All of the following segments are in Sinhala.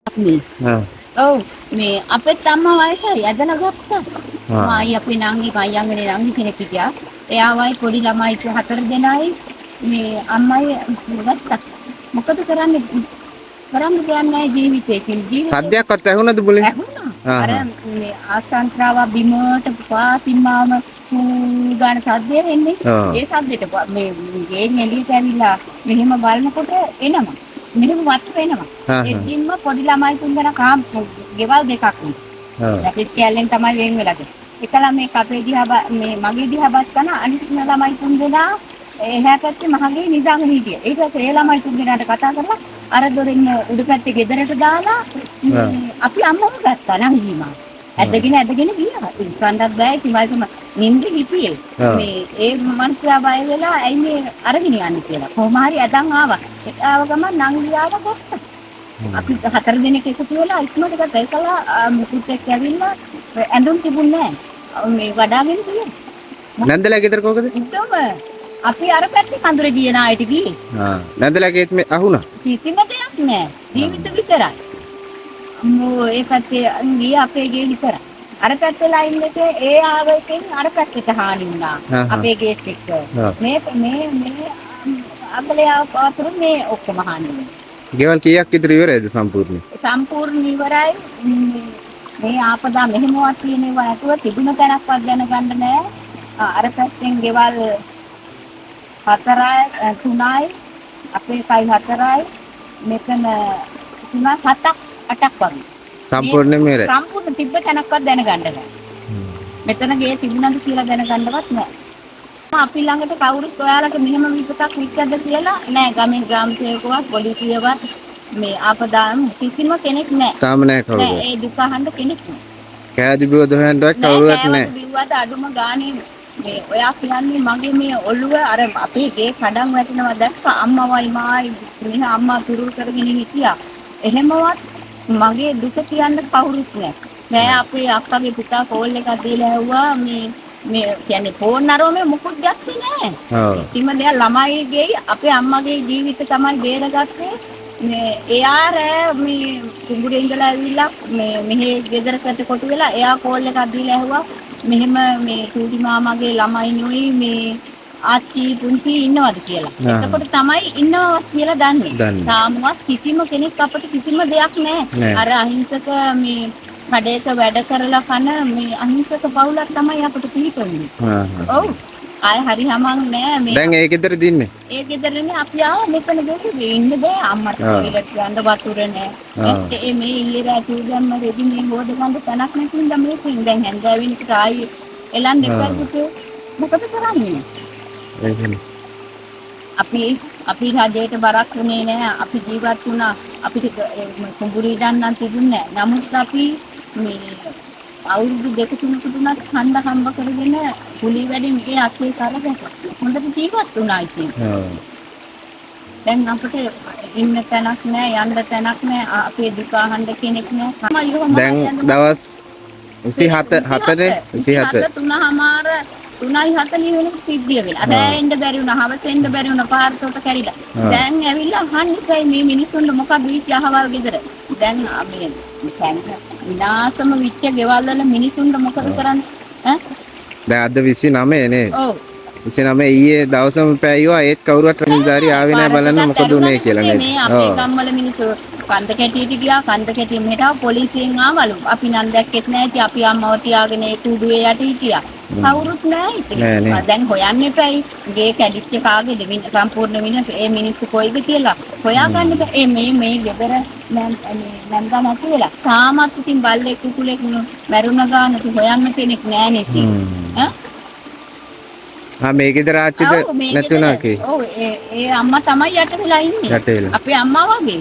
මේ ආ. ඔව් මේ අපෙත් අම්මා වයසයි ඇදලා ගත්තා. ආ. මායි අපේ නංගි මයංගනේ නංගි කෙනෙක් හිටියා. එයාවයි පොඩි ළමයි 4 දෙනයි මේ අම්මයි ගත්තා. මොකද කරන්නේ කරන්න දෙයක් නැහැ ජීවිතේ ජීවිතේ සද්දයක්වත් ඇහුණද බුලේ? ඇහුණා. ආ අර හා. මේ ආසන්ත්‍රාව බිමට පාතිම්මාම ගාන සද්දය එන්නේ. ආ. ඒ සද්දෙට මේ ගේන් එළියට ඇවිල්ලා මෙහෙම බලනකොට එනවා. මෙහෙම වතුර එනවා. ආ හා. එදින්ම පොඩි ළමයි තුන්දෙනා ගෙවල් දෙකක් නේ. ආ. රැපිඩ් කැලෙන් තමයි වෙන් වෙලා තියෙන්නේ. එක ළමෙක් අපේ දිහා මේ මගේ දිහා බස්සන අනිත් ළමයි තුන්දෙනා එහා පැත්තේ මහගේ නිදාගෙන හිටියේ. ඊට පස්සේ ඒ ළමයි තුන්දෙනාට කතා කරලා අර දොරින් උඩ පැත්තේ ගෙදරට දාලා අපි අම්මම ගත්තා නම් ගිහිමා. ඇදගෙන ගියා. ඉස්සන්දක් බෑ කිව්වම නින්ද හිටියේ. මේ ඒ මනුස්සයා බය වෙලා ඇයි මේ අරගෙන යන්නේ කියලා. කොහොම හරි ඇදන් ආවා. ආව ගමන් නංගියාව ගත්තා. අපි 4 දෙනෙක් එකතු වෙලා ඉක්මනට ගත්තා. ඒකලා මුකුත් එක්ක ඇවිල්ලා ඇඳුම් තිබුණේ නැහැ. මේ වඩාගෙන ගියේ. නැන්දලා ගෙදර කොහකද? ඉතම අපි අර පැත්තේ කඳුර ගිය නායට ගියේ. ආ. නැන්දලා ගෙත් මේ අහුණා. කිසිම දෙයක් නැහැ. ජීවිත විතරයි. අම්මෝ ඒ පැත්තේ ගියේ අපේ ගේ විතරයි. අර පැත්තේ ලයින් එකේ ඒ ආවෙකින් අර පැත්තට හානි වුණා. අපේ ගේට් එක. මේ අගලේ ආපතර මේ ඔක්කොම හානි වුණා. ගෙවල් කීයක් විතර ඉවරයිද සම්පූර්ණයෙන්? සම්පූර්ණ ඉවරයි. මේ ආපදා මෙහෙමවත් තියෙනවා නැතුව තිබුණ තැනක්වත් දැනගන්න නෑ. අර පැත්තෙන් ගෙවල් 4යි 3යි අපේ කයි 4යි මෙතන 3 7ක් 8ක් වගේ. සම්පූර්ණයෙන්ම ඉවරයි. සම්පූර්ණ තිබ්බ තැනක්වත් දැනගන්න නෑ. මෙතන ගේ තිබුණාද කියලා දැනගන්නවත් නෑ. අපි ළඟට කවුරුත් ඔයාලට මෙහෙම විපතක් විච්චද කියලා නෑ ගමේ ග්‍රාම සේවකවත් පොලිසියවත් මේ ආපදාම් කිසිම කෙනෙක් නෑ. තාම නෑ කවුරුත්. නෑ ඒ දුක අහන්න කෙනෙක් නෑ. කෑදි බිව්වද හොයන්නවත් කවුරුවත් නෑ. බිව්වට අඩුම ගානේ මේ ඔයා කියන්නේ මගේ මේ ඔළුව අර අපේ ගේ කඩන් වැටෙනවා දැක්ක අම්මවයි මායි මෙහ අම්මා තුරුල් කරගෙන හිටියා. එහෙමවත් මගේ දුක කියන්න කවුරුත් නෑ. නෑ අපේ අක්කගේ පුතා කෝල් එකක් දීලා ඇහුවා මේ කියන්නේ ෆෝන් අරෝමේ මුකුත් ගත්තේ නෑ. ඔව්. කිසිම දෙයක් ළමයිගේ අපේ අම්මගේ ජීවිත තමයි බේරගත්තේ. මේ එයා මේ කුඹුරේ ඉඳලා ඇවිල්ලා මේ මෙහි ගෙදරකට කොටු වෙලා එයා කෝල් එකක් දීලා ඇහුවා මෙහෙම මේ චූටි මාමගේ ළමයි නුයි මේ ආච්චි පුංචි ඉන්නවද කියලා. එතකොට තමයි ඉන්නවද කියලා දන්නේ. තාමවත් කිසිම කෙනෙක් අපිට කිසිම දෙයක් නැහැ. අර අහිංසක මේ කඩේක වැඩ කරලා කන මේ අහිංසක පවුලක් තමයි අපිට පිහිටුනේ. ඔව්. ආය හරි හමන් නෑ මේ. දැන් ඒ ගෙදර දින්නේ. ඒ ගෙදරනේ අපි ආව මෙතන දෙන්නේ ඉන්න බෑ අම්මට කියලා යන්න වතුර නෑ. මේ ඊයේ රාත්‍රී දැම්ම රෙදි මේ හොද ගන්න තැනක් නැතිනම් මේකෙන් දැන් හැන්දෑවෙන එකට ආයි එලන්න එපා පුතේ. මොකද කරන්නේ? ඒකනේ. අපි රජයට බරක් වුණේ නෑ. අපි ජීවත් වුණා. අපිට කුඹුරි දන්නන් තිබුණේ නෑ. නමුත් අපි මේ අවුරුදු 2-3කට උනත් හන්ද හම්බ කරගෙන කුලී වැඩින් මේ අත්ේ කරගෙන හොඳට ජීවත් වුණා ඉතින්. දැන් අපිට ඉන්න තැනක් නෑ යන්න තැනක් නෑ අපේ දුක අහන්න කෙනෙක් නෑ. දැන් දවස් 27 3:40 වෙනකම් සිද්ධිය වෙලා. රැෙන්න බැරි වුණා, හවසෙන්න බැරි වුණා, පාරතොට කැරිලා. දැන් ඇවිල්ලා අහන්නේ මේ මිනිස්සුන්ට මොකක්ද වෙච්ච අහවල් ගෙදර. දැන් මේ විනාශම විච්ච ගෙවල් වල මිනිස්සුන්ට මොකද කරන්නේ? දැන් අද 29 නේ. ඔව්. 29 ඊයේ දවසම පෑයුවා ඒත් කවුරුවත් රමිදාරි ආවේ නැහැ බලන්න මොකද උනේ කියලා නේද? මේ අපේ ගම්වල මිනිස්සු කන්ද කැටියට ගියා කන්ද කැටිය මෙහෙට ආව පොලිසියෙන් ආවලු. අපි නම් දැක්කෙත් නැහැ ඉතින් අපි අම්මව තියාගෙන ඒ කුඩුවේ යට හිටියා. කවුරුත් නැහැ ඉතින්. දැන් හොයන්න එපයි. ගේ කැඩිච්ච කාගේද සම්පූර්ණ විනාශ ඒ මිනිස්සු කොයිද කියලා හොයාගන්න බෑ. මේ ගෙදර නන්දා නැති වෙලා. තාමත් ඉතින් බල්ලෙක් කුකුලෙක් මැරුණ ගාන හොයන්න කෙනෙක් නැහැ නේ ඉතින්. මේ ගෙදර ආච්චිද නැතුණා කි. ඔව් ඒ අම්මා තමයි යට වෙලා ඉන්නේ. අපේ අම්මා වගේ.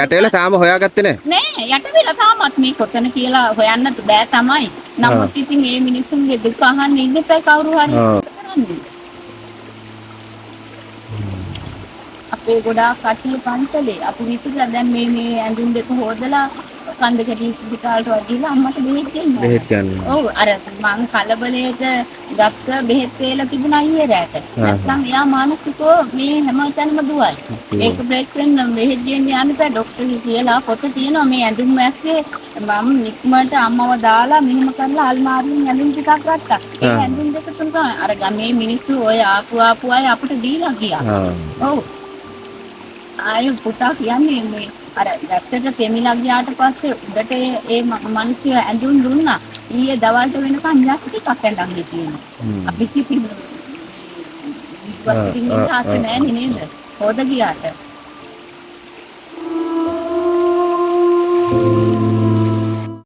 යට වෙලා තාම හොයාගත්තේ නැහැ. නෑ යට වෙලා තාමත් මේ කොතන කියලා හොයන්න බෑ තමයි. නමුත් ඉතින් මේ මිනිස්සුන්ගේ දුක අහන්න ඉන්නපයි කවුරු හරි කරන්නේ. අපේ ගොඩාක් කට්ටිය පන්සලේ අපි විසිලා දැන් මේ ඇඳුම් දෙක හොදලා කන්දකට ඉස්පිරිතාලට වදිලා අම්මට බෙහෙත් දෙන්න. බෙහෙත් ගන්න. ඔව් අර මං කලබලයට ගත්ත බෙහෙත් වේල තිබුණා ඊයේ රැට. නැත්නම් එයා මානසිකව මේ හැමතැනම දුවයි. ඒක බ්‍රේක් වෙන්න බෙහෙත් දෙන්න යන්න බෑ ડોක්ටර් කියලා පොත තියෙනවා මේ ඇඳුම් ඇස්සේ මම නික්මට අම්මව දාලා මෙහෙම කරලා අල්මාරියෙන් ඇඳුම් ටිකක් ගත්තා. ඒ ඇඳුම් දෙක තුන තමයි අර ගමේ මිනිස්සු ඔය ආපු අය අපිට දීලා ගියා. ඔව්. ආයෙ පුතා කියන්නේ මේ අර දැක්කට කෙමිලා ගියාට පස්සේ උඩට ඒ මිනිස්සු ඇඳුම් දුන්නා. ඊයේ දවල්ට වෙනකන් ඉලක්ක ටිකක් ඇඳන් හිටියේ. අපි කිසි විශ්වාසකින් ඉන්න ආස නැහැ නේද? හොද ගියාට.